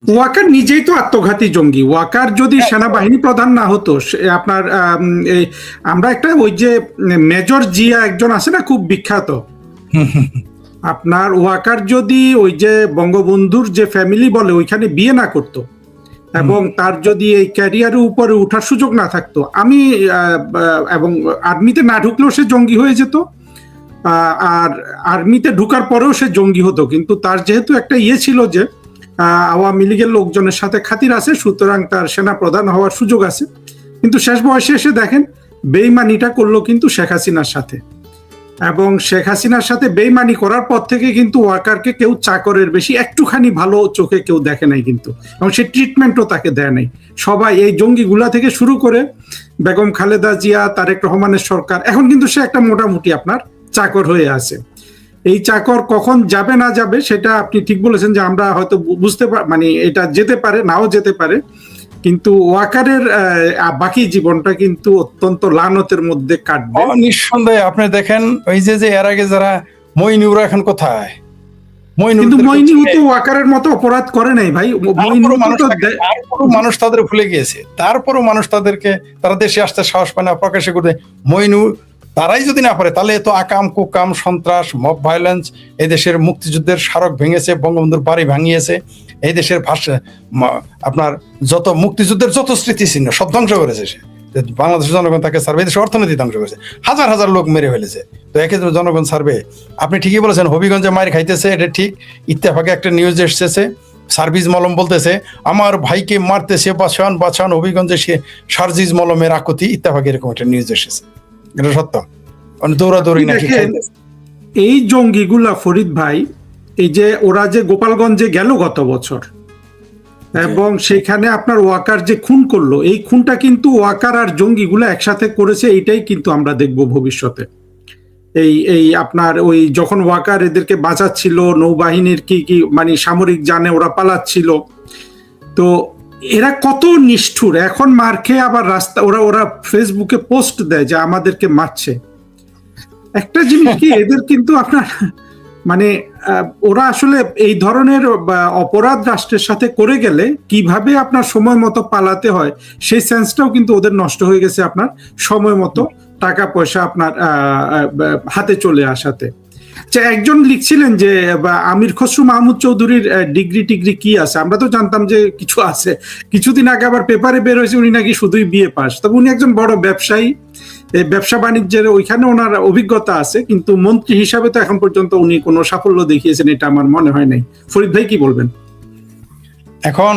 ওয়াকার নিজেই তো আত্মঘাতী জঙ্গি। ওয়াকার যদি সেনাবাহিনী প্রধান না হতো, আপনার আমরা একটা ওই যে মেজর জিয়া একজন আছে না খুব বিখ্যাত, আপনার ওয়াকার যদি ওই যে বঙ্গবন্ধুর যে ফ্যামিলি বলে ওইখানে বিয়ে না করতো এবং তার যদি এই ক্যারিয়ারের উপরে উঠার সুযোগ না থাকতো, আমি এবং আর্মিতে না ঢুকলেও সে জঙ্গি হয়ে যেত, আর আর্মিতে ঢুকার পরেও সে জঙ্গি হতো। কিন্তু তার যেহেতু একটা ইয়ে ছিল যে আওয়ামী লীগের লোকজনের সাথে খাতির আছে, সুতরাং তার সেনা প্রধান হওয়ার সুযোগ আছে। কিন্তু শেষ বয়সে এসে দেখেন বেইমানিটা করলো কিন্তু শেখ হাসিনার সাথে, এবং শেখ হাসিনার সাথে বেইমানি করার পর থেকে কিন্তু ওয়াকারকে কেউ চাকরের বেশি একটুখানি ভালো চোখে কেউ দেখে নাই কিন্তু, এবং সে ট্রিটমেন্টও তাকে দেয় নাই। সবাই এই জঙ্গিগুলা থেকে শুরু করে বেগম খালেদা জিয়া, তারেক রহমানের সরকার, এখন কিন্তু সে একটা মোটামুটি আপনার চাকর হয়ে আছে। এই চাকর কখন যাবে না যাবে সেটা আপনি ঠিক বলেছেন, যে আমরা হয়তো বুঝতে মানে এটা যেতে পারে নাও যেতে পারে, কিন্তু ওয়াকারের বাকি জীবনটা কিন্তু অত্যন্ত লানতের মধ্যে কাটবে নিঃসন্দেহে। আপনি দেখেন ওই যে এর আগে যারা মইনুরা এখন কোথায়, কিন্তু মইনুর তো ওয়াকারের মতো অপরাধ করে নাই ভাই। মানুষ তাদের ভুলে গিয়েছে, তারপরও মানুষ তারা দেশে আসতে সাহস পায় না, প্রকাশ্যে করতে। মইনুর তারাই যদি না পারে, তাহলে তো আকাম কুকাম, সন্ত্রাস, মব ভায়োলেন্স, এই দেশের মুক্তিযুদ্ধের স্মারক ভেঙেছে, বঙ্গবন্ধুর বাড়ি ভাঙিয়েছে, এই দেশের আপনার যত মুক্তিযুদ্ধের যত স্মৃতিচিহ্ন সব ধ্বংস করেছে সে। বাংলাদেশের জনগণ তাকে সার্ভে, দেশের অর্থনীতি ধ্বংস করেছে, হাজার হাজার লোক মেরে ফেলেছে। তো এক্ষেত্রে জনগণ সার্ভে, আপনি ঠিকই বলেছেন, হবিগঞ্জে মায়ের খাইতেছে, এটা ঠিক। ইত্তেফাকে একটা নিউজ এসেছে, সার্ভিস মলম বলতেছে আমার ভাইকে মারতেছে, বাঁচান বাঁচান, হবিগঞ্জে সে সার্জিস মলমের আকুতি। ইত্তেফাকে এরকম একটা নিউজ এসেছে, এটা সত্য। দৌড়াদৌড়ি নাকি এই জঙ্গিগুলা ফরিদ ভাই, এই যে ওরা যে গোপালগঞ্জে গেল গত বছর, এবং সেখানে আপনার ওয়াকার যে খুন করলো, এই খুনটা কিন্তু ওয়াকার আর জঙ্গিগুলো একসাথে করেছে। এইটাই কিন্তু আমরা দেখব ভবিষ্যতে। এই আপনার ওই যখন ওয়াকার এদেরকে বাঁচাচ্ছিল, নৌবাহিনীর কি কি মানে সামরিক জানে ওরা পালাচ্ছিল, তো এরা কত নিষ্ঠুর। এখন মার খেয়ে আবার রাস্তা ওরা ফেসবুকে পোস্ট দেয় যে আমাদেরকে মারছে। একটা জিনিস কি, এদের কিন্তু আপনার মানে ওরা আসলে এই ধরনের অপরাধ রাষ্ট্রের সাথে করে গেলে কিভাবে আপনার সময় মতো পালাতে হয় সেই সেন্সটাও কিন্তু ওদের নষ্ট হয়ে গেছে, আপনার সময় মতো টাকা পয়সা আপনার হাতে চলে আসাতে। একজন লিখছিলেন যে আমির খসরু মাহমুদ চৌধুরীর ডিগ্রি টিগ্রি কি আছে, আমরা তো জানতাম যে কিছু আছে, কিছুদিন আগে আবার পেপারে বের হয়েছে উনি নাকি শুধুই বিএ পাস। তবে উনি একজন বড় ব্যবসায়ী, ব্যবসা বাণিজ্যের ওইখানে ওনার অভিজ্ঞতা আছে, কিন্তু মন্ত্রী হিসাবে তো এখন পর্যন্ত উনি কোনো সাফল্য দেখিয়েছেন এটা আমার মনে হয় নাই। ফরিদ ভাই কি বলবেন? এখন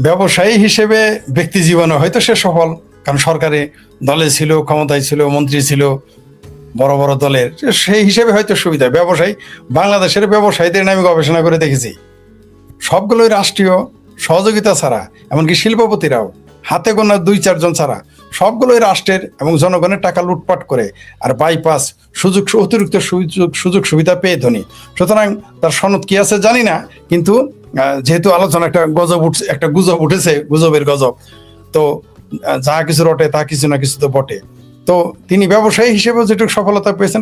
ব্যবসায়ী হিসেবে ব্যক্তি জীবনে হয়তো সে সফল, কারণ সরকারি দলে ছিল, ক্ষমতায় ছিল, মন্ত্রী ছিল, বড় বড় দলের, সেই হিসেবে হয়তো সুবিধা। ব্যবসায়ী, বাংলাদেশের ব্যবসায়ীদের আমি গবেষণা করে দেখেছি, সবগুলোই রাষ্ট্রীয় সহযোগিতা ছাড়া, এমনকি শিল্পপতিরাও হাতে গোনা 2-4 জন ছাড়া সবগুলোই রাষ্ট্রের এবং জনগণের টাকা লুটপাট করে আর বাইপাস অতিরিক্ত সুযোগ সুবিধা পেয়ে ধনী। সুতরাং তার সনদ কি আছে জানি না, কিন্তু যেহেতু আলোচনা একটা গুজব উঠেছে, গুজবের গজব, তো যা কিছু রটে তা কিছু না কিছু তো বটে। তো তিনি ব্যবসায়ী হিসেবে যেটুকু সফলতা পেয়েছেন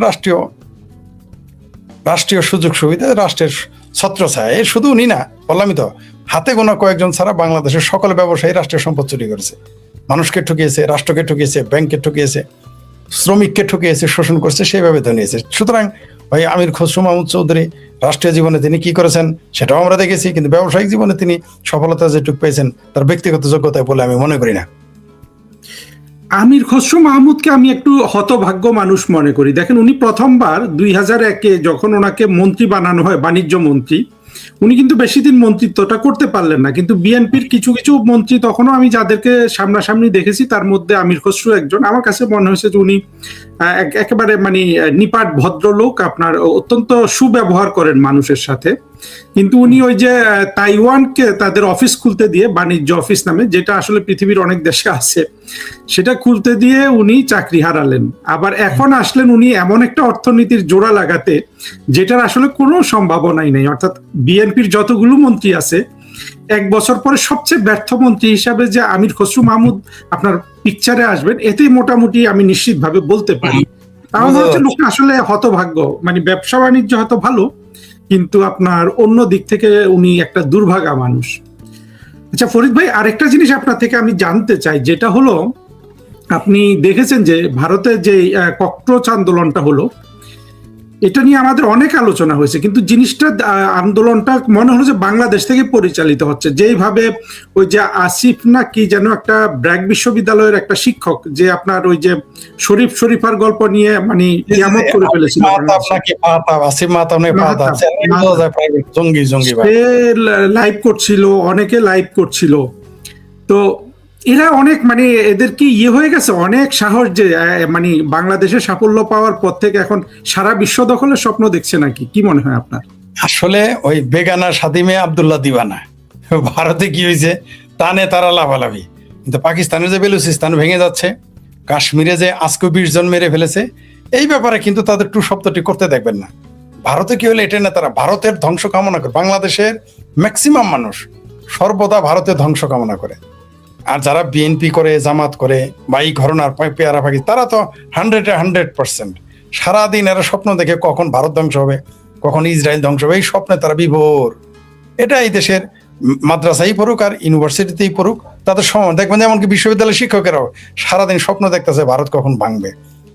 রাষ্ট্রীয় সুযোগ সুবিধা, রাষ্ট্রের ছত্রছায়া। শুধু উনি না, বললামই তো, হাতে গোনা কয়েকজন ছাড়া বাংলাদেশের সকল ব্যবসায়ী রাষ্ট্রের সম্পদ চুরি করেছে, মানুষকে ঠকিয়েছে, রাষ্ট্রকে ঠকিয়েছে, ব্যাংককে ঠকিয়েছে, শ্রমিককে ঠকিয়েছে, শোষণ করছে, সেইভাবে ধনিয়েছে। সুতরাং ভাই আমির খসরু মাহমুদ চৌধুরী রাষ্ট্রীয় জীবনে তিনি কি করেছেন সেটাও আমরা দেখেছি, কিন্তু ব্যবসায়িক জীবনে তিনি সফলতা যেটুকু পেয়েছেন তার ব্যক্তিগত যোগ্যতায় বলে আমি মনে করি না। আমির খসরু মাহমুদকে আমি একটু হতভাগ্য মানুষ মনে করি। দেখেন, উনি প্রথমবার 2001-এ যখন ওনাকে মন্ত্রী বানানো হয়, বাণিজ্য মন্ত্রী, উনি কিন্তু বেশি দিন মন্ত্রিত্বটা করতে পারলেন না। কিন্তু বিএনপির কিছু কিছু মন্ত্রী তখনও আমি যাদেরকে সামনাসামনি দেখেছি, তার মধ্যে আমির খসরু একজন। আমার কাছে মনে হয়েছে যে উনি একেবারে মানে নিপাট ভদ্রলোক, আপনার অত্যন্ত সুব্যবহার করেন মানুষের সাথে। কিন্তু উনি ওই যে তাইওয়ানকে তাদের অফিস খুলতে দিয়ে, বাণিজ্য অফিস নামে, যেটা আসলে পৃথিবীর অনেক দেশে আছে, সেটা খুলতে দিয়ে উনি চাকরি হারালেন। আবার এখন আসলেন উনি এমন একটা অর্থনীতির জোড়া লাগাতে যেটার আসলে কোনো সম্ভাবনাই নেই। অর্থাৎ বিএনপির যতগুলো মন্ত্রী আছে, 1 বছর পরে সবচেয়ে ব্যর্থ মন্ত্রী হিসাবে যে আমির খসরু মাহমুদ আপনার পিকচারে আসবেন, এতে মোটামুটি আমি নিশ্চিতভাবে বলতে পারি। তাহলে হচ্ছে লোক আসলে হতভাগ্য, মানে ব্যবসা বাণিজ্য হয়তো ভালো, কিন্তু আপনার অন্য দিক থেকে উনি একটা দুর্ভাগা মানুষ। আচ্ছা ফরিদ ভাই, আরেকটা জিনিস আপনার থেকে আমি জানতে চাই, যেটা হলো আপনি দেখেছেন যে ভারতে যে ককরোচ আন্দোলনটা হলো, এটা নিয়ে আমাদের অনেক আলোচনা হয়েছে, কিন্তু জিনিসটা আন্দোলনটা মনে হলো যে বাংলাদেশ থেকে পরিচালিত হচ্ছে। যেইভাবে ওই যে আসিফ না কি যেন একটা ব্র্যাক বিশ্ববিদ্যালয়ের একটা শিক্ষক, যে আপনার ওই যে শরীফার গল্প নিয়ে মানে কিয়ামত করে ফেলেছিল, লাইভ করছিল, অনেকে লাইভ করছিল। তো এরা অনেক মানে এদের কি হয়ে গেছে, অনেক সাহস যে মানে বাংলাদেশের সাফল্য পাওয়ার পর থেকে এখন সারা বিশ্ব দখলের স্বপ্ন দেখছে নাকি, কি মনে হয় আপনার? আসলে ওই বেগানা স্বাধীমে আব্দুল্লাহ দিওয়ানা, ভারতে কি হয়েছে তানে তারা লাভালাভি, কিন্তু পাকিস্তানের যে বেলুচিস্তান ভেঙে যাচ্ছে, কাশ্মীরে যে আজকে 20 জন মেরে ফেলেছে, এই ব্যাপারে কিন্তু তাদের টু শব্দটি করতে দেখবেন না। ভারতে কি হলে এটা না, তারা ভারতের ধ্বংস কামনা করে। বাংলাদেশের ম্যাক্সিমাম মানুষ সর্বদা ভারতের ধ্বংস কামনা করে। আর যারা বিএনপি করে, জামাত করে, বা এই ঘরনার পেয়ারা পাখি, তারা তো 100% সারাদিন এরা স্বপ্ন দেখে কখন ভারত ধ্বংস হবে, কখন ইসরায়েল ধ্বংস হবে, এই স্বপ্নে তারা বিভোর। এটা এই দেশের মাদ্রাসাই পড়ুক আর ইউনিভার্সিটিতেই পড়ুক, তাদের সময় দেখবেন, এমনকি বিশ্ববিদ্যালয়ের শিক্ষকেরাও সারাদিন স্বপ্ন দেখতেছে ভারত কখন ভাঙবে।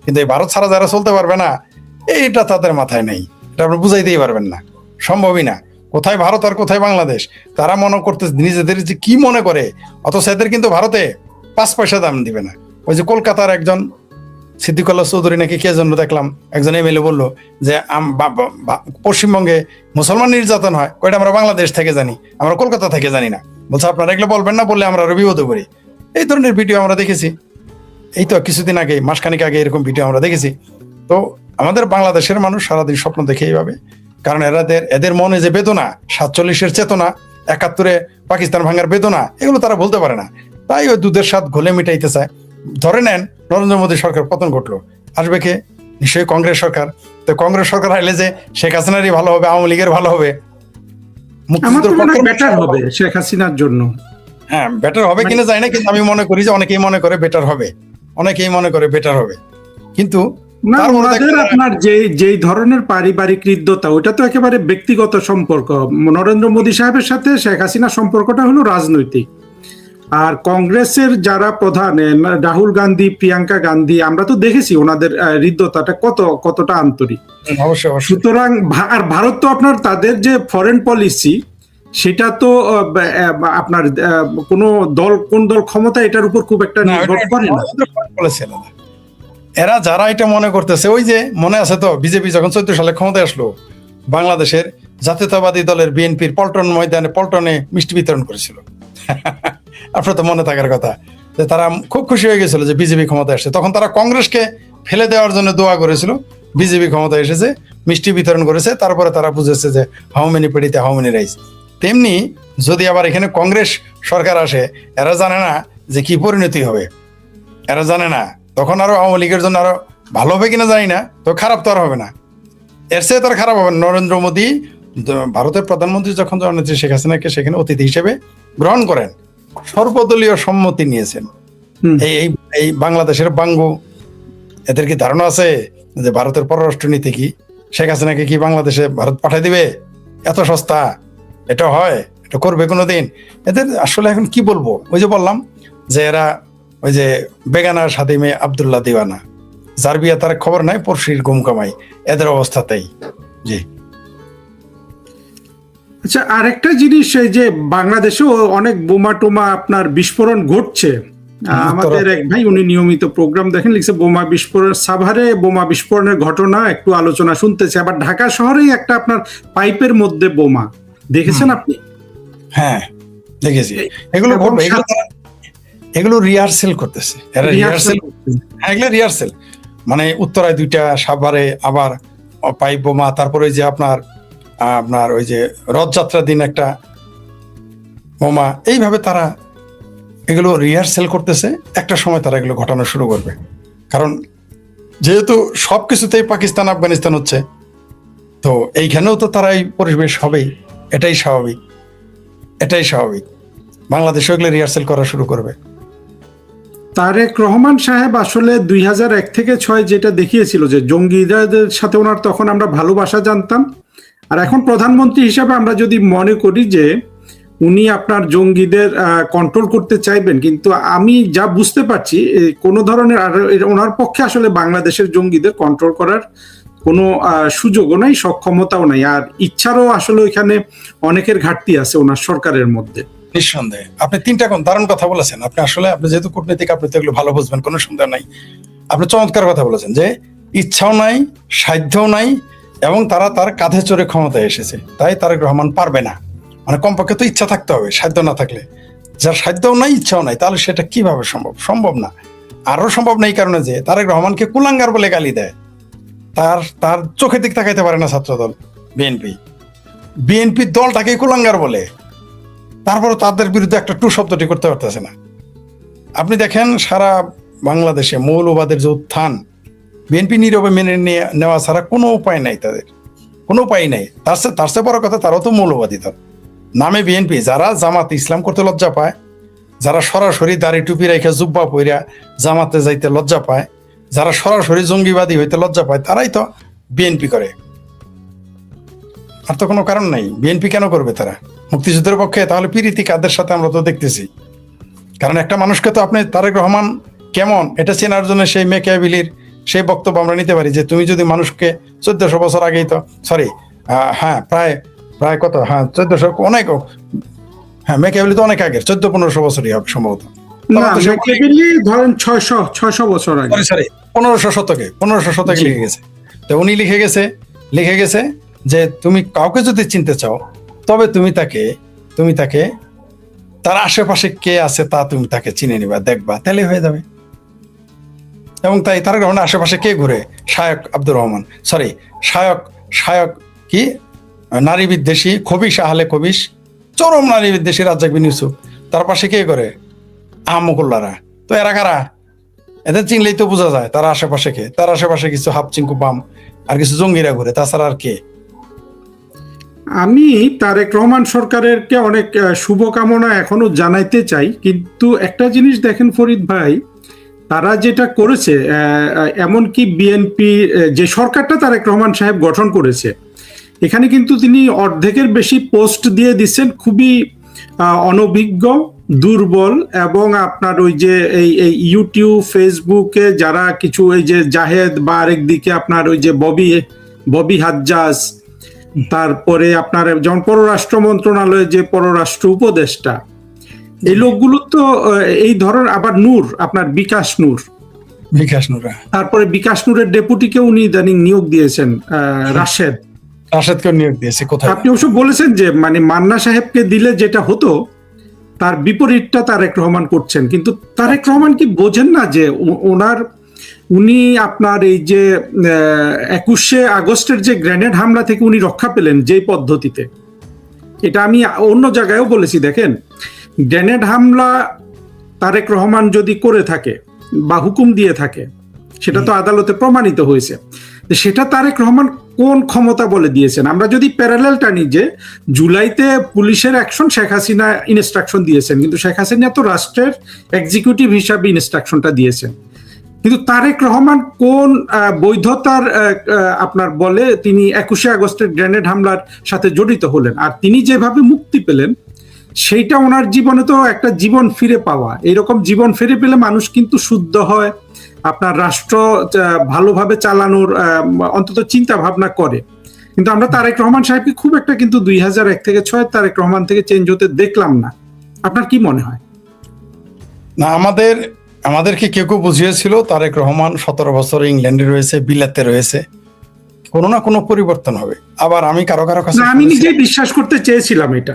কিন্তু এই ভারত ছাড়া যারা চলতে পারবে না, এইটা তাদের মাথায় নেই, এটা আপনি বুঝাইতেই পারবেন না, সম্ভবই না। কোথায় ভারত আর কোথায় বাংলাদেশ, তারা মনে করতে নিজেদের যে কি মনে করে, অথচ এদের কিন্তু ভারতে 5 পয়সা দাম দিবে না। ওই যে কলকাতার একজন সিদ্দিকুল্লাহ চৌধুরী নাকি কে জন্য দেখলাম, একজন এমএলএ বললো যে পশ্চিমবঙ্গে মুসলমান নির্যাতন হয়, ওইটা আমরা বাংলাদেশ থেকে জানি, আমরা কলকাতা থেকে জানি না। বলছে আপনারা এগুলো বলবেন না, বললে আমরা আরো বিপদে পড়ি। এই ধরনের ভিডিও আমরা দেখেছি, এই তো কিছুদিন আগে, মাসখানিক আগে এরকম ভিডিও আমরা দেখেছি। তো আমাদের বাংলাদেশের মানুষ সারাদিন স্বপ্ন দেখে এইভাবে, কারণ এদের মনে যে বেদনা, 47-এর চেতনা, 71-এ পাকিস্তান ভাঙার বেদনা, এগুলো তারা বলতে পারে না, তাই ওই দুধের স্বাদ ঘোলে মিটাইতে চায়। ধরে নেন নরেন্দ্র মোদী সরকার পতন ঘটলো, আসবে কে? নিশ্চয়ই কংগ্রেস সরকার। তো কংগ্রেস সরকার আইলে যে শেখ হাসিনারই ভালো হবে, আওয়ামী লীগের ভালো হবে, বেটার হবে শেখ হাসিনার জন্য। হ্যাঁ, বেটার হবে কিনা জানি না, কিন্তু আমি মনে করি যে অনেকেই মনে করে বেটার হবে, অনেকেই মনে করে বেটার হবে। কিন্তু আপনার যেই ধরনের পারিবারিক হৃদ্যতা, ওটা তো একেবারে ব্যক্তিগত সম্পর্ক। নরেন্দ্র মোদী সাহেবের সাথে শেখ হাসিনার সম্পর্কটা হলো রাজনৈতিক। আর কংগ্রেসের যারা প্রধান, রাহুল গান্ধী, প্রিয়াঙ্কা গান্ধী, আমরা তো দেখেছি ওনাদের হৃদ্যতাটা কতটা আন্তরিক। সুতরাং আর ভারত তো আপনার তাদের যে ফরেন পলিসি, সেটা তো আপনার কোন দল ক্ষমতা এটার উপর খুব একটা নির্ভর করে না। এরা যারা এটা মনে করতেছে, ওই যে মনে আছে তো বিজেপি যখন 14 সালে ক্ষমতায় আসলো, বাংলাদেশের জাতীয়তাবাদী দলের বিএনপির পল্টনে মিষ্টি বিতরণ করেছিল। আপনার তো মনে থাকার কথা যে তারা খুব খুশি হয়ে গেছিল যে বিজেপি ক্ষমতায় আসছে। তখন তারা কংগ্রেসকে ফেলে দেওয়ার জন্য দোয়া করেছিল, বিজেপি ক্ষমতায় এসেছে, মিষ্টি বিতরণ করেছে, তারপরে তারা বুঝেছে যে হাউ মেনি পেডিতে হাউ মেনি রাইস। তেমনি যদি আবার এখানে কংগ্রেস সরকার আসে, এরা জানে না যে কি পরিণতি হবে, এরা জানে না তখন আরো আওয়ামী লীগের জন্য আরো ভালো হবে কিনা জানি না, তো খারাপ তো আর হবে না, এর চেয়ে তার খারাপ হবে। নরেন্দ্র মোদী ভারতের প্রধানমন্ত্রী যখন জননেত্রী শেখ হাসিনাকে সেখানে অতিথি হিসেবে গ্রহণ করেন, সর্বদলীয় সম্মতি নিয়েছেন। এই বাংলাদেশের বাঙ্গু, এদের কি ধারণা আছে যে ভারতের পররাষ্ট্র নীতি কি? শেখ হাসিনাকে কি বাংলাদেশে ভারত পাঠিয়ে দিবে? এত সস্তা এটা হয়? এটা করবে কোনোদিন? এদের আসলে এখন কি বলবো, ওই যে বললাম যে এরা ওই যে বেগানার স্বাধীমে আব্দুল্লাহ দিওয়ানা, যার বিয়া তার খবর নাই, পড়শির গুম কামাই, এদের অবস্থাতেই। জি। আচ্ছা, আরেকটা জিনিস, এই যে বাংলাদেশেও অনেক বোমা টোমা আপনার বিস্ফোরণ ঘটছে। আমাদের এক ভাই, উনি নিয়মিত প্রোগ্রাম দেখেন, লিখছে বোমা বিস্ফোরণ, সাভারে বোমা বিস্ফোরণের ঘটনা একটু আলোচনা শুনতেছে। আবার ঢাকা শহরেই একটা আপনার পাইপের মধ্যে বোমা দেখেছেন আপনি? হ্যাঁ দেখেছি। এগুলো রিহার্সেল করতেছে এরা, রিহার্সেল মানে উত্তরায় 2টা, সাভারে আবার পাইপ বোমা, তারপরে যে আপনার ওই যে রথযাত্রার দিন একটা বোমা, এইভাবে তারা এগুলো রিহার্সেল করতেছে। একটা সময় তারা এগুলো ঘটানো শুরু করবে, কারণ যেহেতু সবকিছুতেই পাকিস্তান আফগানিস্তান হচ্ছে, তো এইখানেও তো তারা এই পরিবেশ হবেই, এটাই স্বাভাবিক। বাংলাদেশ এগুলো রিহার্সেল করা শুরু করবে। তারেক রহমান সাহেব আসলে 2001 থেকে 2006 যেটা দেখিয়েছিল যে জঙ্গিদের সাথে ওনার তখন আমরা ভালোবাসা জানতাম, আর এখন প্রধানমন্ত্রী হিসাবে আমরা যদি মনে করি যে উনি আপনার জঙ্গিদের কন্ট্রোল করতে চাইবেন, কিন্তু আমি যা বুঝতে পারছি কোনো ধরনের ওনার পক্ষে আসলে বাংলাদেশের জঙ্গিদের কন্ট্রোল করার কোনো সুযোগও নাই, সক্ষমতাও নাই, আর ইচ্ছারও আসলে ওইখানে অনেকের ঘাটতি আছে ওনার সরকারের মধ্যে। নিঃসন্দেহে আপনি তিনটা দারুণ কথা বলেছেন। আপনি যেহেতু কূটনীতিক, আপনি তো এগুলো ভালো বুঝবেন, কোনো সন্দেহ নাই। আপনি চমৎকার কথা বলেছেন যে ইচ্ছাও নাই, সাধ্যও নাই, এবং তারা তার কাঁধে চড়ে ক্ষমতায় এসেছে, তাই তারেক রহমান পারবে না। মানে কমপক্ষে তো ইচ্ছা থাকতে হবে, সাধ্য না থাকলে, যার সাধ্যও নাই ইচ্ছাও নাই, তাহলে সেটা কিভাবে সম্ভব? সম্ভব না। আরো সম্ভব না এই কারণে যে তারেক রহমানকে কুলাঙ্গার বলে গালি দেয়, তার চোখের দিক তাকাইতে পারে না ছাত্রদল বিএনপি দলটাকে কুলাঙ্গার বলে, তারপরে তাদের বিরুদ্ধে একটা টু শব্দটি করতে পারতেছে না। আপনি দেখেন সারা বাংলাদেশে মৌলবাদের যে উত্থান, বিএনপি নীরবে মেনে নেওয়া ছাড়া কোনো উপায় নাই, তাদের কোনো উপায় নাই। তার চেয়ে বড় কথা, তারাও তো মৌলবাদী দল, নামে বিএনপি। যারা জামাত ইসলাম করতে লজ্জা পায়, যারা সরাসরি দাড়ি টুপি রেখে জুব্বা পইরা জামাতে যাইতে লজ্জা পায়, যারা সরাসরি জঙ্গিবাদী হইতে লজ্জা পায়, তারাই তো বিএনপি করে। আর তো কোনো কারণ নাই। বিএনপি কেন করবে তারা মুক্তিযুদ্ধের পক্ষে? তাহলে পীড়িতি কাদের সাথে আমরা তো দেখতেছি। কারণ একটা মানুষকে তো আপনি তারেক রহমান কেমন এটা চেনার জন্য সেই মেকিয়াভেলির সেই বক্তব্য আমরা নিতে পারি যে তুমি যদি মানুষকে 1400 বছর আগেই তো হ্যাঁ প্রায় কত 1400 অনেক, হ্যাঁ মেকিয়াভেলি তো অনেক আগের, 1400-1500 বছরই হবে সম্ভবত। ধরেন 600 বছর আগে, সরি 1500 শতকে লিখে গেছে। তো উনি লিখে গেছে যে তুমি কাউকে যদি চিনতে চাও, তবে তুমি তাকে তার আশেপাশে কে আছে তা তুমি তাকে চিনে নিবা, দেখবা, তাহলে হয়ে যাবে। এবং তাই তারেক রহমানের আশেপাশে কে ঘুরে? শায়ক কি নারী বিদ্বেষী খবিশ, আহলে খবিশ, চরম নারী বিদ্বেষী রাজ্জাক বিন ইউসুফ। তার পাশে কে করে? আহমকুল্লারা। তো এরা কারা? এদের চিনলেই তো বোঝা যায় তার আশেপাশে কে। তার আশেপাশে কিছু হাফচিঙ্কু বাম আর কিছু জঙ্গিরা ঘুরে, তাছাড়া আর কে? আমি তারেক রহমান সরকারেরকে অনেক শুভকামনা এখনো জানাইতে চাই, কিন্তু একটা জিনিস দেখেন ফরিদ ভাই, তারা যেটা করেছে, এমনকি বিএনপি যে সরকারটা তারেক রহমান সাহেব গঠন করেছে, এখানে কিন্তু তিনি অর্ধেকের বেশি পোস্ট দিয়ে দিচ্ছেন খুবই অনভিজ্ঞ, দুর্বল, এবং আপনার ওই যে এই ইউটিউব ফেসবুকে যারা কিছু এই যে জাহেদ বা আরেক দিকে আপনার ওই যে ববি হাজ্জাজ, তারপরে আপনার যেমন পররাষ্ট্র মন্ত্রণালয়ের যে পররাষ্ট্র উপদেষ্টা, এই লোকগুলো তো এই ধরনের, আবার আপনার বিকাশ নূর, তারপরে বিকাশ নূরের ডেপুটিকে উনি ইদানিং নিয়োগ দিয়েছেন, রাশেদকে নিয়োগ দিয়েছে। কোথায় আপনি অবশ্য বলেছেন যে মানে মান্না সাহেবকে দিলে যেটা হতো তার বিপরীতটা তারেক রহমান করছেন, কিন্তু তারেক রহমান কি বোঝেন না যে উনি আপনার এই যে 21শে আগস্টের যে গ্রেনেড হামলা থেকে উনি রক্ষা পেলেন যে পদ্ধতিতে, এটা আমি অন্য জায়গায়ও বলেছি। দেখেন, গ্রেনেড হামলা তারেক রহমান যদি করে থাকে বা হুকুম দিয়ে থাকে, সেটা তো আদালতে প্রমাণিত হয়েছে, সেটা তারেক রহমান কোন ক্ষমতা বলে দিয়েছেন? আমরা যদি প্যারালেলটা নিই যে জুলাইতে পুলিশের অ্যাকশন শেখ হাসিনা ইনস্ট্রাকশন দিয়েছেন, কিন্তু শেখ হাসিনা তো রাষ্ট্রের এক্সিকিউটিভ হিসাবে ইনস্ট্রাকশনটা দিয়েছেন, কিন্তু তারেক রহমান কোন বৈধতার আপনার বলে তিনি 21শে আগস্টের গ্রেনেড হামলার সাথে জড়িত হলেন? আর তিনি যেভাবে মুক্তি পেলেন, সেইটা ওনার জীবনে তো একটা জীবন ফিরে পাওয়া। এরকম জীবন ফিরে পেলে মানুষ কিন্তু শুদ্ধ হয়, আপনার রাষ্ট্র ভালোভাবে চালানোর অন্তত চিন্তা ভাবনা করে। কিন্তু আমরা তারেক রহমান সাহেবকে খুব একটা কিন্তু 2001 থেকে 2006 তারেক রহমান থেকে চেঞ্জ হতে দেখলাম না। আপনার কি মনে হয়? না, আমাদেরকে কেউ বুঝিয়েছিল তারেক রহমান 17 বছর ইংল্যান্ডে রয়েছে, বিলাতে রয়েছে, কোনো না কোনো পরিবর্তন হবে। আবার আমি কারো কাছে আমি নিজেই বিশ্বাস করতে চেয়েছিলাম এটা।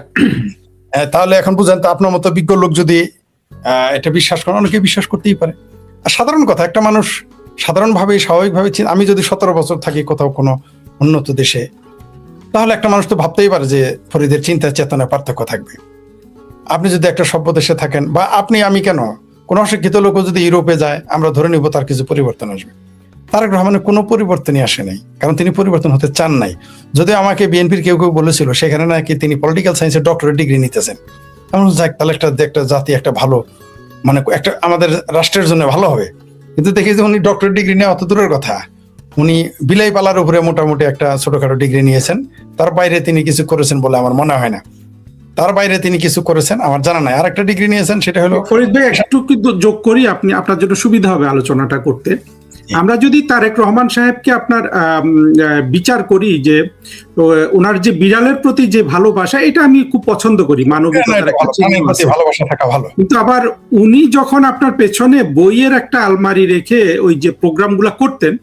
তাহলে এখন বুঝেন তো, আপনার মতো বিজ্ঞ লোক যদি এটা বিশ্বাস করেন, অনেকে বিশ্বাস করতেই পারে। আর সাধারণ কথা, একটা মানুষ সাধারণভাবে স্বাভাবিকভাবে, আমি যদি 17 বছর থাকি কোথাও কোনো উন্নত দেশে, তাহলে একটা মানুষ তো ভাবতেই পারে যে ফরিদের চিন্তা চেতনায় পার্থক্য থাকবে। আপনি যদি একটা সভ্য দেশে থাকেন, বা আমি কেন, কোনো অশিক্ষিত লোক যদি ইউরোপে যায়, আমরা ধরে নিব তার কিছু পরিবর্তন আসবে। তারেক রহমানের কোনো পরিবর্তনই আসে নাই, কারণ তিনি পরিবর্তন হতে চান নাই। যদি আমাকে বিএনপির কেউ বলেছিল সেখানে নাকি তিনি পলিটিক্যাল সায়েন্সের ডক্টরেট ডিগ্রি নিতেছেন, এমন যাক তাহলে একটা জাতি একটা ভালো, মানে একটা আমাদের রাষ্ট্রের জন্য ভালো হবে। কিন্তু দেখি যে উনি ডক্টরেট ডিগ্রি নেওয়া অত দূরের কথা, উনি বিলাই পালার উপরে মোটামুটি একটা ছোটখাটো ডিগ্রি নিয়েছেন, তার বাইরে তিনি কিছু করেছেন বলে আমার মনে হয় না। তার বাইরে তিনি কিছু করেছেন আমার জানা নাই। আর একটা ডিগ্রি নিয়েছেন, সেটা হলো ফরিদ ভাই একটু কিন্তু যোগ করি, আপনার জন্য সুবিধা হবে আলোচনাটা করতে। আমরা যদি তারেক রহমান সাহেবকে আপনার বিচার করি যে ওনার যে বিড়ালের প্রতি যে ভালোবাসা, এটা আমি খুব পছন্দ করি, মানবিকতার একটা চিহ্ন আছে। ভালোবাসা থাকা ভালো। কিন্তু আবার উনি যখন আপনার পেছনে বইয়ের একটা আলমারি রেখে ওই যে প্রোগ্রামগুলো করতেন,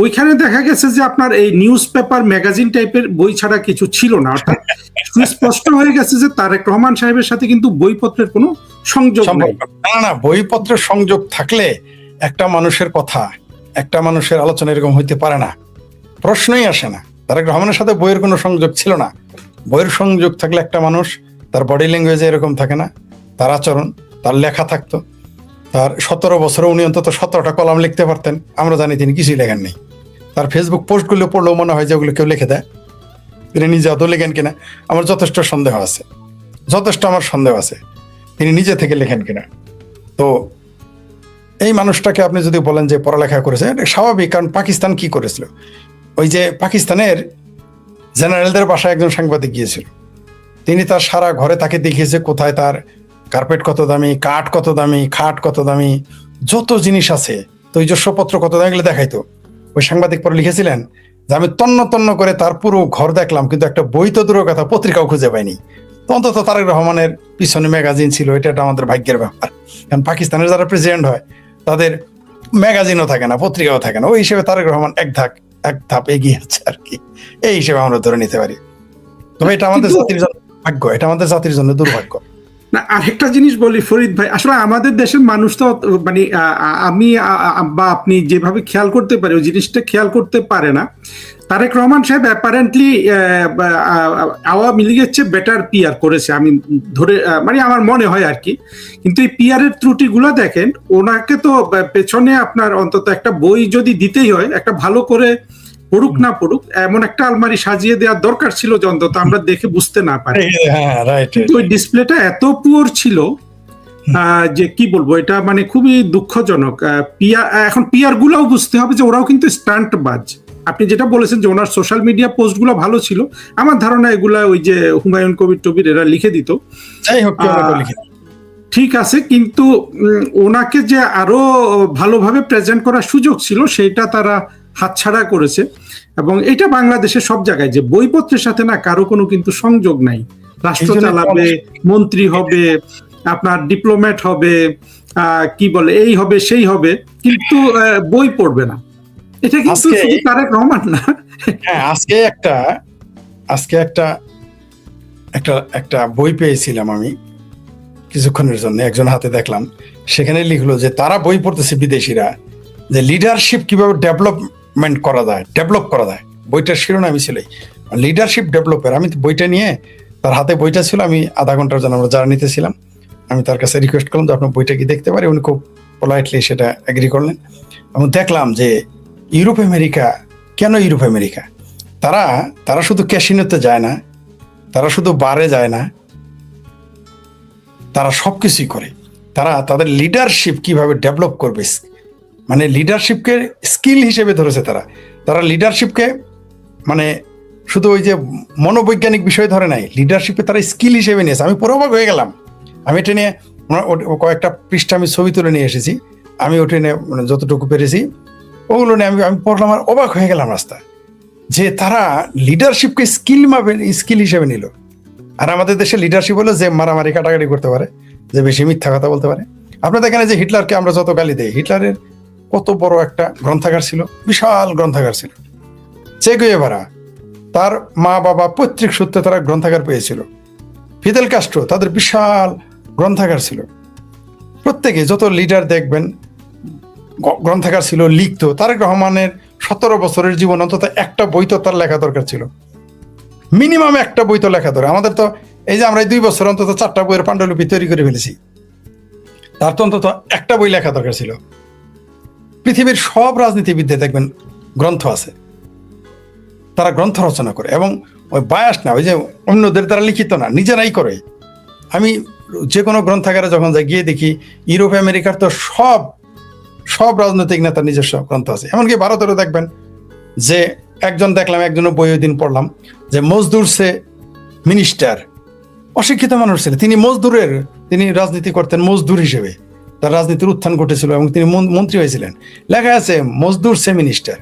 ওইখানে দেখা গেছে যে আপনার এই নিউজ পেপার ম্যাগাজিন টাইপের বই ছাড়া কিছু ছিল না। অর্থাৎ সুস্পষ্ট হয়ে গেছে যে তারেক রহমান সাহেবের সাথে কিন্তু বইপত্রের কোনো সংযোগ নেই। না, বইপত্রের সংযোগ থাকলে একটা মানুষের কথা, একটা মানুষের আলোচনা এরকম হইতে পারে না, প্রশ্নই আসে না। তারেক রহমানের সাথে বইয়ের কোনো সংযোগ ছিল না। বইয়ের সংযোগ থাকলে একটা মানুষ তার বডি ল্যাঙ্গুয়েজে এরকম থাকে না, তার আচরণ, তার লেখা থাকতো। তার 17 বছরে উনি অন্তত 17টা কলাম লিখতে পারতেন, আমরা জানি তিনি কিছুই লেখেন নেই। তার ফেসবুক পোস্টগুলো পড়লেও মনে হয় যে ওগুলো কেউ লিখে দেয়, তিনি নিজে আদৌ লেখেন কিনা আমার যথেষ্ট সন্দেহ আছে, আমার সন্দেহ আছে তিনি নিজে থেকে লেখেন কিনা। তো এই মানুষটাকে আপনি যদি বলেন যে পড়ালেখা করেছে, এটা স্বাভাবিক, কারণ পাকিস্তান কি করেছিল, ওই যে পাকিস্তানের জেনারেলদের বাসায় একজন সাংবাদিক গিয়েছিল, তিনি তার সারা ঘরে তাকে দেখিয়েছে কোথায় তার কার্পেট কত দামি, কাঠ কত দামি, খাট কত দামি, যত জিনিস আছে, তৈজস্বপত্র কত দামি, এগুলো দেখাইতো। ওই সাংবাদিক পরে লিখেছিলেন যে আমি তন্ন তন্ন করে তার পুরো ঘর দেখলাম, কিন্তু একটা বই তো দূরের কথা, পত্রিকাও খুঁজে পাইনি। তো অন্তত তারেক রহমানের পিছনে ম্যাগাজিন ছিল, এটা আমাদের ভাগ্যের ব্যাপার। কারণ পাকিস্তানের যারা প্রেসিডেন্ট হয় তাদের ম্যাগাজিনও থাকে না, পত্রিকাও থাকে না। ওই হিসেবে তারেক রহমান এক ধাপ এগিয়ে আছে আর কি, এই হিসেবে আমরা ধরে নিতে পারি। তবে এটা আমাদের জাতির জন্য ভাগ্য, এটা আমাদের জাতির জন্য দুর্ভাগ্য। না, আরেকটা জিনিস বলি ফরিদ ভাই, আসলে আমাদের দেশের মানুষ তো মানে আমি বা আপনি যেভাবে খেয়াল করতে পারি ওই জিনিসটা খেয়াল করতে পারে না। তারেক রহমান সাহেব অ্যাপারেন্টলি আওয়ামী লীগের চেয়ে বেটার পিআর করেছে, আমি ধরে মানে আমার মনে হয় আর কি। কিন্তু এই পিআরের ত্রুটিগুলো দেখেন, ওনাকে তো পেছনে আপনার অন্তত একটা বই যদি দিতেই হয়, একটা ভালো করে পড়ুক না পড়ুক এমন একটা আলমারি সাজিয়ে দেওয়ার দরকার ছিল, যে অন্তত আমরা দেখে বুঝতে না পারি। কিন্তু ওই ডিসপ্লেটা এত পুয়ার ছিল যে কি বলবো, এটা মানে খুবই দুঃখজনক। এখন পিআর গুলাও বুঝতে হবে যে ওরাও কিন্তু স্টান্ট বাজ। আপনি যেটা বলেছেন যে ওনার সোশ্যাল মিডিয়া পোস্ট গুলো ভালো ছিল, আমার ধারণা এগুলা ওই যে হুমায়ুন কবির এরা লিখে দিত, ঠিক আছে, কিন্তু ওনাকে যে আরো ভালোভাবে প্রেজেন্ট করার সুযোগ ছিল সেটা তারা হাতছাড়া করেছে। এবং এটা বাংলাদেশের সব জায়গায় যে বইপত্রের সাথে না কারো কোনো কিন্তু সংযোগ নাই, রাষ্ট্র চালাবে, মন্ত্রী হবে, আপনার ডিপ্লোম্যাট হবে, কি বলে এই হবে সেই হবে, কিন্তু বই পড়বে না। এটা কিন্তু শুধু তারেক রহমান না। হ্যাঁ, আজকে একটা বই পেয়েছিলাম আমি কিছুক্ষণের জন্য, একজন হাতে দেখলাম, সেখানে লিখলো যে তারা বই পড়তেছে বিদেশিরা, যে লিডারশিপ কিভাবে ডেভেলপ করা যায়। বইটার শিরোনামই ছিল লিডারশিপ ডেভেলপের। আমি বইটা নিয়ে, তার হাতে বইটা ছিল, আমি আধা ঘন্টার জন্য আমরা যারা নিতেছিলাম, আমি তার কাছে রিকোয়েস্ট করলাম যে আপনার বইটা কি দেখতে পারি। উনি খুব পোলাইটলি সেটা এগ্রি করলেন। এবং দেখলাম যে ইউরোপ আমেরিকা তারা শুধু ক্যাসিনোতে যায় না, তারা শুধু বারে যায় না, তারা সবকিছুই করে। তারা তাদের লিডারশিপ কিভাবে ডেভেলপ করবে, মানে লিডারশিপকে স্কিল হিসেবে ধরেছে। তারা লিডারশিপকে মানে শুধু ওই যে মনোবৈজ্ঞানিক বিষয় ধরে নাই, লিডারশিপে তারা স্কিল হিসেবে নিয়েছে। আমি পুরো অবাক হয়ে গেলাম। আমি এটা নিয়ে কয়েকটা পৃষ্ঠা আমি ছবি তুলে নিয়ে এসেছি, আমি ওটা নিয়ে মানে যতটুকু পেরেছি ওগুলো নিয়ে আমি পড়লাম, আর অবাক হয়ে গেলাম রাস্তা, যে তারা লিডারশিপকে স্কিল হিসেবে নিল। আর আমাদের দেশে লিডারশিপ হলো যে মারামারি কাটাকাটি করতে পারে, যে বেশি মিথ্যা কথা বলতে পারে। আপনার দেখেন যে হিটলারকে আমরা যত গালি দেই, হিটলারের কত বড় একটা গ্রন্থাগার ছিল, বিশাল গ্রন্থাগার ছিল। চে গুয়েভারা, তার মা বাবা পৈতৃক সূত্রে তারা গ্রন্থাগার পেয়েছিল। ফিদেল কাস্ট্রো, তাদের বিশাল গ্রন্থাগার ছিল। প্রত্যেকে যত লিডার দেখবেন গ্রন্থাগার ছিল, লিখতো। তারেক রহমানের 17 বছরের জীবন অন্তত একটা বই তো তার লেখা দরকার ছিল, মিনিমাম একটা বই তো লেখা দরকার। আমাদের তো এই যে আমরা 2 বছর অন্তত 4টা বইয়ের পাণ্ডুলিপি তৈরি করে ফেলেছি, তার তো অন্তত একটা বই লেখা দরকার ছিল। পৃথিবীর সব রাজনীতিবিদদের দেখবেন গ্রন্থ আছে, তারা গ্রন্থ রচনা করে, এবং ওই বায়াস না, ওই যে অন্যদের দ্বারা লিখিত না, নিজেরাই করে। আমি যে কোনো গ্রন্থাগারে যখন যাই গিয়ে দেখি ইউরোপ আমেরিকার তো সব রাজনৈতিক নেতার নিজস্ব গ্রন্থ আছে। এমনকি ভারতেরও দেখবেন যে একজনের বই ওই দিন পড়লাম, যে মজদুর সে মিনিস্টার, অশিক্ষিত মানুষ ছিলেন, তিনি রাজনীতি করতেন মজদুর হিসেবে, তার রাজনীতির উত্থান ঘটেছিল এবং তিনি মন্ত্রী হয়েছিলেন। লেখা আছে মজদুর সে মিনিস্টার।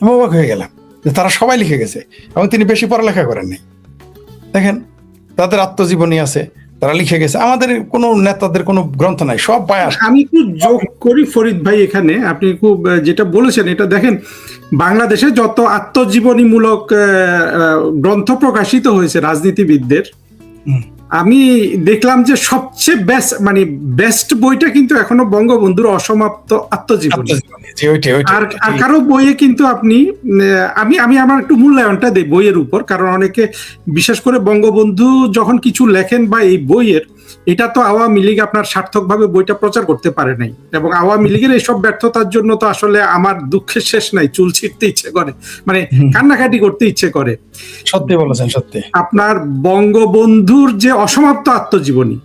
আমি অবাক হয়ে গেলাম যে তারা সবাই লিখে গেছে এবং তিনি বেশি পড়ালেখা করেন নাই। দেখেন, তাদের আত্মজীবনী আছে, তারা লিখে গেছে। আমাদের কোনো নেতাদের কোনো গ্রন্থ নাই, সব বায়াস। আমি একটু যোগ করি ফরিদ ভাই, এখানে আপনি খুব যেটা বলেছেন এটা দেখেন, বাংলাদেশে যত আত্মজীবনীমূলক গ্রন্থ প্রকাশিত হয়েছে রাজনীতিবিদদের, আমি দেখলাম যে সবচেয়ে বেস্ট বইটা কিন্তু এখনো বঙ্গবন্ধুর অসমাপ্ত আত্মজীবনী। আর কারো বইয়ে কিন্তু আপনি আমি আমার একটু মূল্যায়নটা দেই বইয়ের উপর, কারণ অনেকে বিশেষ করে বঙ্গবন্ধু যখন কিছু লেখেন বা এই বইয়ের, এটা তো আওয়ামী লীগ আপনার সার্থকভাবে বইটা প্রচার করতে পারে নাই, এবং আওয়ামী লীগের এইসব ব্যর্থতার জন্য তো আসলে আমার দুঃখের শেষ নাই, চুল ছিঁড়তে ইচ্ছে করে, কান্নাকাটি করতে ইচ্ছে করে। সত্যি বলেছেন, সত্যি। আপনার বঙ্গবন্ধুর যে অসমাপ্ত আত্মজীবনী,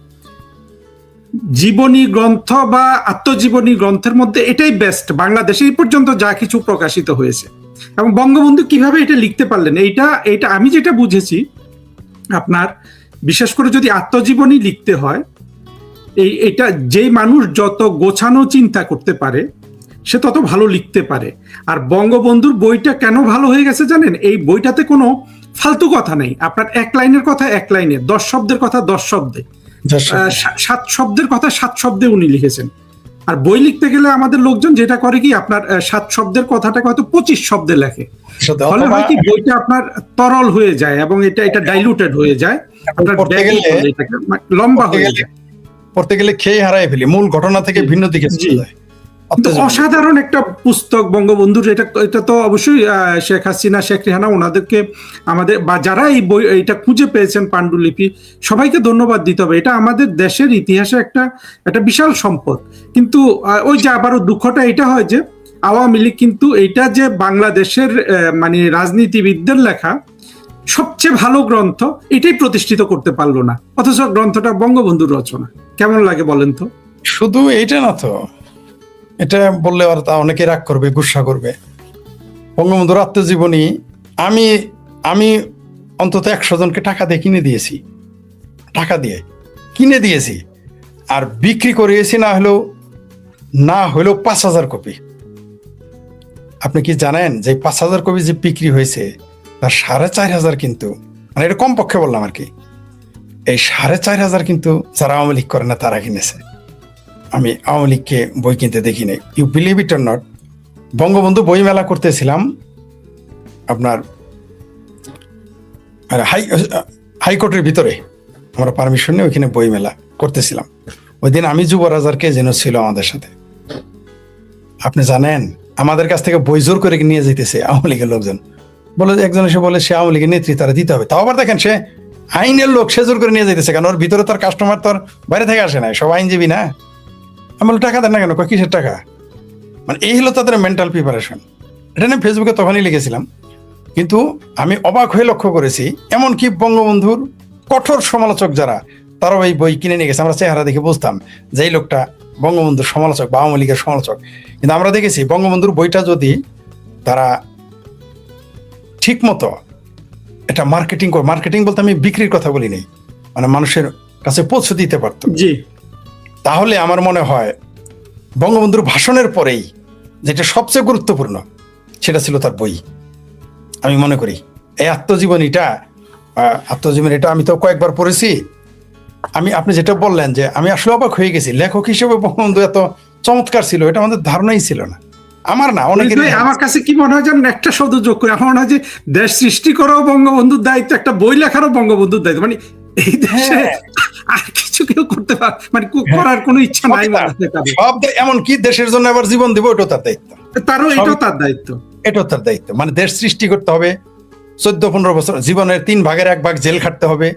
জীবনী গ্রন্থ বা আত্মজীবনী গ্রন্থের মধ্যে এটাই বেস্ট বাংলাদেশে এই পর্যন্ত যা কিছু প্রকাশিত হয়েছে। এবং বঙ্গবন্ধু কিভাবে এটা লিখতে পারলেন, এইটা আমি যেটা বুঝেছি, আপনার বিশেষ করে যদি আত্মজীবনী লিখতে হয়, এটা যেই মানুষ যত গোছানো চিন্তা করতে পারে সে তত ভালো লিখতে পারে। আর বঙ্গবন্ধুর বইটা কেন ভালো হয়ে গেছে জানেন, এই বইটাতে কোনো ফালতু কথা নেই। আপনার এক লাইনের কথা এক লাইনে, 10 শব্দের কথা 10 শব্দে, 7 শব্দের কথা 7 শব্দে উনি লিখেছেন। আর বই লিখতে গেলে আমাদের লোকজন যেটা করে কি, আপনার 7 শব্দের কথাটাকে হয়তো 25 শব্দে লেখে, ফলে হয় কি বইটা আপনার তরল হয়ে যায় এবং এটা ডাইলুটেড হয়ে যায়, আপনার লম্বা হয়ে যায়, পড়তে গেলে খেয়ে হারায় ফেলি, মূল ঘটনা থেকে ভিন্ন দিকে চলে যায়। অসাধারণ একটা পুস্তক বঙ্গবন্ধুর। এটা তো অবশ্যই শেখ হাসিনা, শেখ রেহানা, ওনাদেরকে আমাদের বা যারা এই বই এটা খুঁজে পেয়েছেন পাণ্ডুলিপি, সবাইকে ধন্যবাদ দিতে হবে। এটা আমাদের দেশের ইতিহাসে একটা বিশাল সম্পদ। কিন্তু ওই যে আবারও দুঃখটা এটা হয় যে আওয়ামী লীগ কিন্তু এইটা যে বাংলাদেশের রাজনীতিবিদদের লেখা সবচেয়ে ভালো গ্রন্থ এটাই প্রতিষ্ঠিত করতে পারলো না, অথচ গ্রন্থটা বঙ্গবন্ধুর রচনা। কেমন লাগে বলেন তো? শুধু এইটা না তো, এটা বললে আর তা অনেকে রাগ করবে, গুসা করবে। বঙ্গবন্ধুর আত্মজীবনী আমি অন্তত 100 জনকে টাকা দিয়ে কিনে দিয়েছি, আর বিক্রি করিয়েছি না হলেও 5000 কপি। আপনি কি জানেন যে 5000 কপি যে বিক্রি হয়েছে তার 4500 কিন্তু, মানে এটা কমপক্ষে বললাম আর কি, এই 4500 কিন্তু যারা আওয়ামী লীগ করে না তারা কিনেছে। আমি আওয়ামী লীগকে বই কিনতে দেখি নাই। You believe it or not, Bangabandhu বই মেলা করতেছিলাম আপনার হাইকোর্টের ভিতরে, আমরা পারমিশন নিয়ে ওইখানে বই মেলা করতেছিলাম। ওই দিন আমি যুবরাজারকে যেন ছিল আমাদের সাথে। আপনি জানেন আমাদের কাছ থেকে বই জোর করে নিয়ে যেতেছে আওয়ামী লীগের লোকজন, বলে একজন এসে বলে সে আওয়ামী লীগের নেত্রী, তারা দিতে হবে। তাও আবার দেখেন, সে আইনের লোক, সে জোর করে নিয়ে যেতেছে, কারণ ওর ভিতরে তার কাস্টমার তোর বাইরে থেকে আসে না, সব আইনজীবী না। আমি বলি টাকা দেন না কেন? কিসের টাকা? মানে এই হলো তাদের মেন্টাল প্রিপারেশন। এটা আমি ফেসবুকে তখনই লিখেছিলাম। কিন্তু আমি অবাক হয়ে লক্ষ্য করেছি, এমনকি বঙ্গবন্ধুর কঠোর সমালোচক যারা, তারাও এই বই কিনে নিয়ে গেছে। আমরা চেহারা দেখে বুঝতাম যে এই লোকটা বঙ্গবন্ধুর সমালোচক বা আওয়ামী লীগের সমালোচক। কিন্তু আমরা দেখেছি বঙ্গবন্ধুর বইটা যদি তারা ঠিক মতো এটা মার্কেটিং বলতে আমি বিক্রির কথা বলি নাই, মানে মানুষের কাছে পৌঁছে দিতে পারতো, তাহলে আমার মনে হয় বঙ্গবন্ধুর ভাষণের পরেই যেটা সবচেয়ে গুরুত্বপূর্ণ সেটা ছিল তার বই। আমি মনে করি এই আত্মজীবনীটা আমি তো কয়েকবার পড়েছি। আপনি যেটা বললেন যে আমি আসলে অবাক হয়ে গেছি, লেখক হিসেবে বঙ্গবন্ধু এত চমৎকার ছিল এটা আমাদের ধারণাই ছিল না, আমার না অনেকের। আমার কাছে কি মনে হয় যেন একটা শব্দ যোগ করে, আমার মনে হয় যে দেশ সৃষ্টি করাও বঙ্গবন্ধুর দায়িত্ব, একটা বই লেখারও বঙ্গবন্ধুর দায়িত্ব। মানে এই দেশে আর কিছু কেউ করতে পারে করার কোনো ইচ্ছা নাই, সব এমনকি দেশের জন্য আবার জীবন দিব, ওটা তার দায়িত্ব, এটাও তার দায়িত্ব। মানে দেশ সৃষ্টি করতে হবে, 14-15 বছর জীবনের 3 ভাগের 1 ভাগ জেল খাটতে হবে,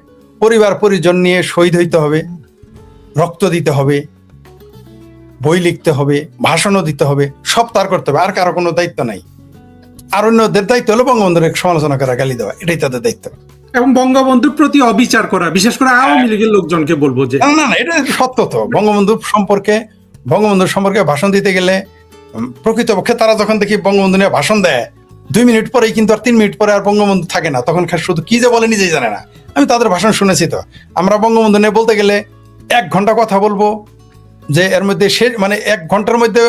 পরিবার পরিজন নিয়ে শহীদ হইতে হবে, রক্ত দিতে হবে, বই লিখতে হবে, ভাষণও দিতে হবে, সব তার করতে হবে। আর কারো কোনো দায়িত্ব নাই। আর অন্যদের দায়িত্ব হলো বঙ্গবন্ধুর সমালোচনা করা, গালি দেওয়া, এটাই তাদের দায়িত্ব। এবং বঙ্গবন্ধুর প্রতি অবিচার করা, বিশেষ করে আওয়ামী লীগের লোকজনকে বলবো যে না, এটা সত্য তো। বঙ্গবন্ধুর সম্পর্কে ভাষণ দিতে গেলে প্রকৃতপক্ষে তারা যখন দেখি বঙ্গবন্ধু নিয়ে ভাষণ দেয়, 2 মিনিট পরেই কিন্তু আর 3 মিনিট পরে আর বঙ্গবন্ধু থাকে না, তখন শুধু কি যে বলে নিজেই জানে না। আমি তাদের ভাষণ শুনেছি। তো আমরা বঙ্গবন্ধু নিয়ে বলতে গেলে 1 ঘন্টা কথা বলবো, যে এর মধ্যে মানে 1 ঘন্টার মধ্যে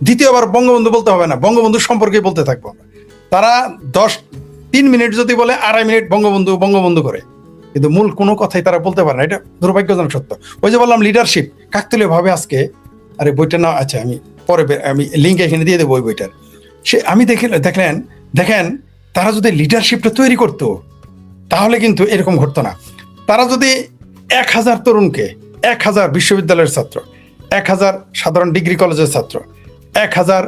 দ্বিতীয়বার বঙ্গবন্ধু বলতে হবে না, বঙ্গবন্ধু সম্পর্কে বলতে থাকবো। তারা 3 মিনিট যদি বলে 2.5 মিনিট বঙ্গবন্ধু বঙ্গবন্ধু করে, কিন্তু মূল কোনো কথাই তারা বলতে পারে না। এটা দুর্ভাগ্যজনক সত্য। ওই যে বললাম লিডারশিপ কাকতালীয় ভাবে আজকে, আরে বইটা না, আচ্ছা আমি পরে আমি লিঙ্ক এখানে দিয়ে দেবো ওই বইটার। আমি দেখেন তারা যদি লিডারশিপটা তৈরি করতো তাহলে কিন্তু এরকম ঘটতো না। তারা যদি 1000 তরুণকে, 1000 বিশ্ববিদ্যালয়ের ছাত্র, 1000 সাধারণ ডিগ্রি কলেজের ছাত্র, 1000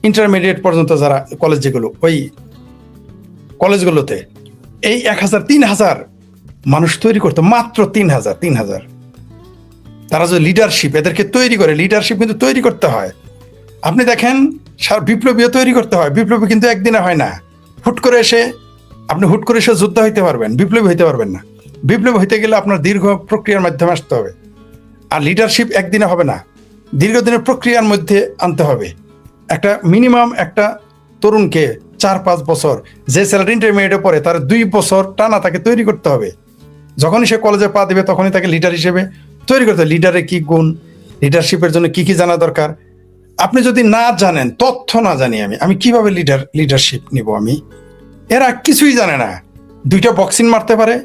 ইন্টারমিডিয়েট পর্যন্ত যারা কলেজ, যেগুলো ওই কলেজগুলোতে এই 3000 মানুষ তৈরি করতো, মাত্র 3000 তারা যে লিডারশিপ এদেরকে তৈরি করে, লিডারশিপ কিন্তু তৈরি করতে হয়। আপনি দেখেন বিপ্লবীও তৈরি করতে হয়। বিপ্লবী কিন্তু একদিনে হয় না। হুট করে এসে যোদ্ধা হইতে পারবেন, বিপ্লবী হইতে পারবেন না। বিপ্লবী হইতে গেলে আপনার দীর্ঘ প্রক্রিয়ার মাধ্যমে আসতে হবে। আর লিডারশিপ একদিনে হবে না, দীর্ঘদিনের প্রক্রিয়ার মধ্যে আনতে হবে। একটা মিনিমাম একটা তরুণকে 4-5 বছর, যে ছেলেটা ইন্টারমিডিয়েটে পড়ে তার 2 বছর টানা তাকে তৈরি করতে হবে। যখনই সে কলেজে পা দেবে তখনই তাকে লিডার হিসেবে তৈরি করতে হবে। লিডারের কি গুণ, লিডারশিপের জন্য কি কি জানা দরকার। আপনি যদি না জানেন, তথ্য না জানি আমি কিভাবে লিডারশিপ নিব? এরা কিছুই জানে না। 2টা বক্সিং মারতে পারে,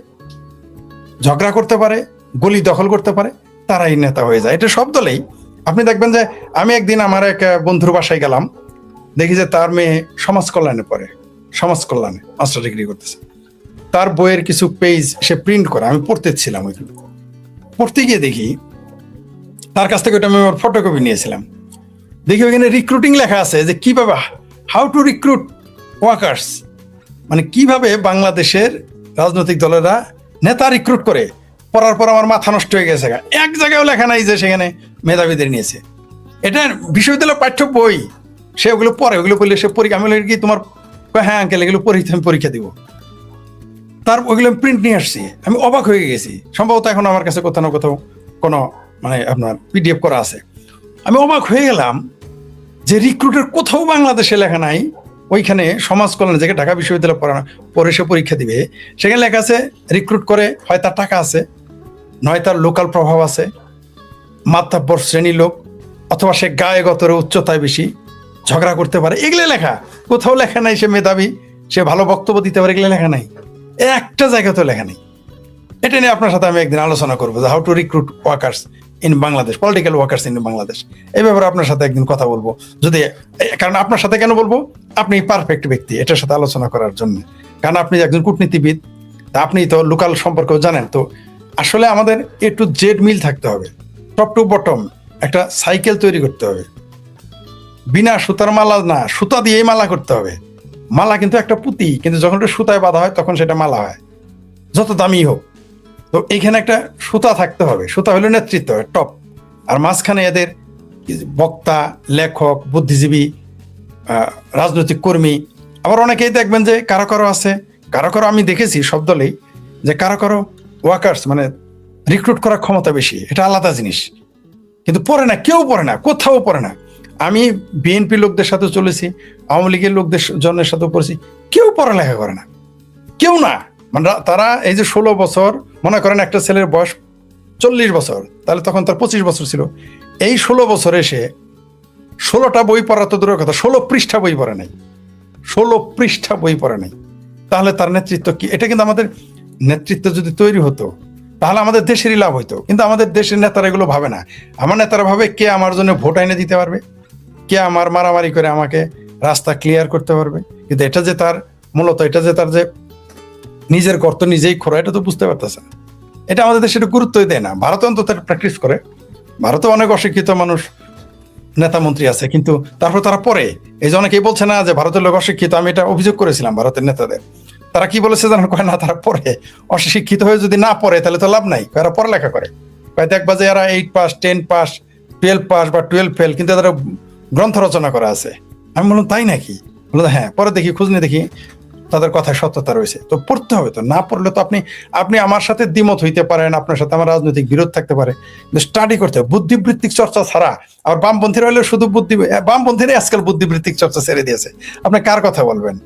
ঝগড়া করতে পারে, গলি দখল করতে পারে, তারাই নেতা হয়ে যায়। এটা সব দলেই। আপনি দেখবেন যে আমি একদিন আমার এক বন্ধুর বাসায় গেলাম, দেখি যে তার মেয়ে সমাজ কল্যাণে পড়ে, সমাজ কল্যাণে মাস্টার ডিগ্রি করতেছে। তার বইয়ের কিছু পেজ সে প্রিন্ট করে, আমি পড়তেছিলাম। ওইগুলো পড়তে গিয়ে দেখি তার কাছ থেকে ওটা আমি আমার ফটোকপি নিয়েছিলাম। দেখি ওইখানে রিক্রুটিং লেখা আছে, যে কিভাবে হাউ টু রিক্রুট ওয়ার্কার্স, মানে কিভাবে বাংলাদেশের রাজনৈতিক দলেরা নেতা রিক্রুট করে। পড়ার পর আমার মাথা নষ্ট হয়ে গেছে। এক জায়গায়ও লেখা নাই যে সেখানে মেধাবীদের নিয়েছে। এটা বিশ্ববিদ্যালয় পাঠ্য বই, সে ওগুলো পড়ে, ওগুলো পড়লে সে পরীক্ষা, আমি কি তোমার, হ্যাঁ আঙ্কেল এগুলো পরীক্ষা, আমি পরীক্ষা দিব। তার ওইগুলো প্রিন্ট নিয়ে আসছি। আমি অবাক হয়ে গেছি। সম্ভবত এখন আমার কাছে কোথাও না কোথাও কোনো মানে আপনার PDF করা আছে। আমি অবাক হয়ে গেলাম যে রিক্রুটের কোথাও বাংলাদেশে লেখা নাই। ওইখানে সমাজ কল্যাণ, যেখানে ঢাকা বিশ্ববিদ্যালয় পড়ে সে পরীক্ষা দিবে, সেখানে লেখা আছে রিক্রুট করে হয় তার টাকা আছে, নয় তার লোকাল প্রভাব আছে, মাতব্বর শ্রেণীর লোক, অথবা সে গায়ে গতরে উচ্চতায় বেশি, ঝগড়া করতে পারে। এগুলো লেখা, কোথাও লেখা নাই সে মেধাবী, সে ভালো বক্তব্য দিতে পারে। এগুলো লেখা নাই, একটা জায়গাতেও লেখা নেই। এটা নিয়ে আপনার সাথে আমি একদিন আলোচনা করবো, যে how to recruit workers in Bangladesh, political workers in Bangladesh. এই ব্যাপারে আপনার সাথে একদিন কথা বলবো। যদি, কারণ আপনার সাথে কেন বলবো, আপনি পারফেক্ট ব্যক্তি এটার সাথে আলোচনা করার জন্য। কারণ আপনি একজন কূটনীতিবিদ, আপনি তো লোকাল সম্পর্কেও জানেন। তো আসলে আমাদের A to Z মিল থাকতে হবে, টপ টু বটম একটা সাইকেল তৈরি করতে হবে। বিনা সুতার মালা না, সুতা দিয়েই মালা করতে হবে। মালা কিন্তু একটা পুঁতি, কিন্তু যখন এটা সুতায় বাঁধা হয় তখন সেটা মালা হয়, যত দামি হোক। তো এইখানে একটা সুতা থাকতে হবে। সুতা হলো নেতৃত্ব, টপ। আর মাঝখানে এদের বক্তা, লেখক, বুদ্ধিজীবী, রাজনৈতিক কর্মী। আবার অনেকেই দেখবেন যে কারো কারো আছে, কারো কারো আমি দেখেছি সব দলেই, যে কারো কারো ওয়ার্কার্স মানে রিক্রুট করার ক্ষমতা বেশি। এটা আলাদা জিনিস, কিন্তু পড়ে না, কেউ পড়ে না, কোথাও পড়ে না। আমি বিএনপি লোকদের সাথে চলেছি, আওয়ামী লীগের লোকদের জনের সাথেও পড়েছি, কেউ পড়ালেখা করে না, কেউ না। মানে তারা এই যে 16 বছর, মনে করেন একটা ছেলের বয়স 40 বছর, তাহলে তখন তার 25 বছর ছিল। এই 16 বছরে সে 16টা বই পড়া তো দূরের কথা, 16 পৃষ্ঠা বই পড়ে নাই, 16 পৃষ্ঠা বই পড়ে নাই। তাহলে তার নেতৃত্ব কি? এটা কিন্তু আমাদের নেতৃত্ব যদি তৈরি হতো তাহলে আমাদের দেশেরই লাভ হইতো। কিন্তু আমাদের দেশের নেতারা এগুলো ভাবে না। আমার নেতারা ভাবে কে আমার জন্য ভোট আইনে দিতে পারবে, কে আমার মারামারি করে আমাকে রাস্তা ক্লিয়ার করতে পারবে। কিন্তু এটা যে তার মূলত, এটা যে তার যে নিজের গর্ত নিজেই খোঁড়া, এটা তো বুঝতে পারতেছে না। এটা আমাদের দেশে গুরুত্বই দেয় না। ভারতে অন্তত প্র্যাকটিস করে। ভারতে অনেক অশিক্ষিত মানুষ, নেতা মন্ত্রী আছে, কিন্তু তারপর তারা পড়ে। এই যে অনেকেই বলছে না যে ভারতের লোক অশিক্ষিত, আমি এটা অভিযোগ করেছিলাম ভারতের নেতাদের। তারা কি বলেছে জানেন? কয় না, তারা পড়ে। অশিক্ষিত হয়ে যদি না পড়ে তাহলে তো লাভ নাই, এরা পড়ালেখা করে। দেখবা যে এরা 8 পাস, 10 পাস, 12 পাস বা 12 ফেল, কিন্তু তারা গ্রন্থ রচনা করা আছে। আমি বললাম তাই নাকি? বললাম হ্যাঁ। পরে দেখি, খোঁজ নিয়ে দেখি তাদের কথায় সত্যতা রয়েছে। তো পড়তে হবে। তো না পড়লে তো আপনি আমার সাথে দ্বিমত হইতে পারেন, আপনার সাথে আমার রাজনৈতিক বিরোধ থাকতে পারে, স্টাডি করতে হবে। বুদ্ধিবৃত্তিক চর্চা ছাড়া, আর বামপন্থীরা হলে শুধু বামপন্থীরা আজকাল বুদ্ধিবৃত্তিক চর্চা ছেড়ে দিয়েছে। আপনি কার কথা বলবেন?